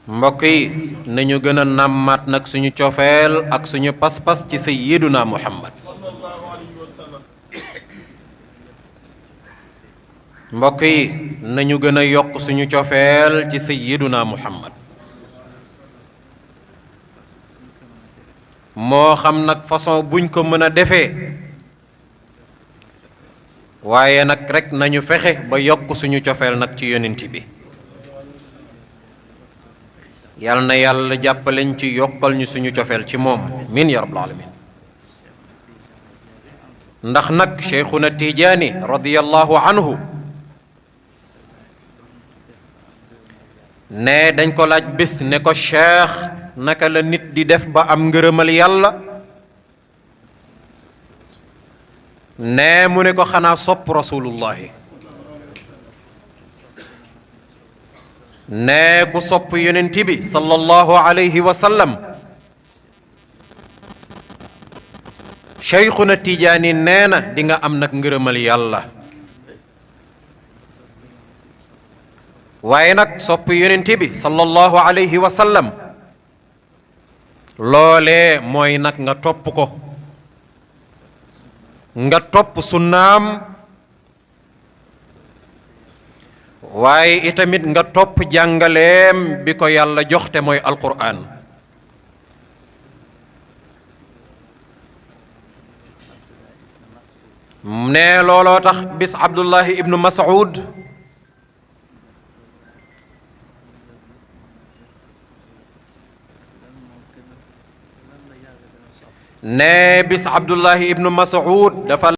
mbokk yi nañu gën a nàmmaat nag suñu cofeel ak suñu pas-pas ci sayyiduna muhammad mbokk yi nañu gën a yokk suñu cofeel ci sayyiduna muhammad moo xam nag façon buñ ko mën a defee waaye nag rek nañu fexe ba yokk suñu cofeel nag ci yonent bi yal na yàlla jàppaleñ ci yokkal ñu suñu cofeel ci moom min ya rabbal alamin ndax nag cheikhuna tijaani radiyallahu anhu ne dañ ko laaj bés ne ko cheikh naka la nit di def ba am ngërëmal yàlla ne mu ne ko xanaa sopp rasulullahi ne ku sopp yonent bi sallallahu alayhi wa sallam cheikhuna tijaani nee na di nga am nag ngërëmal yàlla waaye nag sopp yonent bi sallallahu alayhi wa sallam loolee mooy nag nga topp ko nga topp sunnaam waaye itamit nga topp jàngaleem bi ko yàlla jox te mooy alquraan ne looloo tax bis abdullahi ibnu mas'ud ne bis abdullahi ibnu mas'ud dafa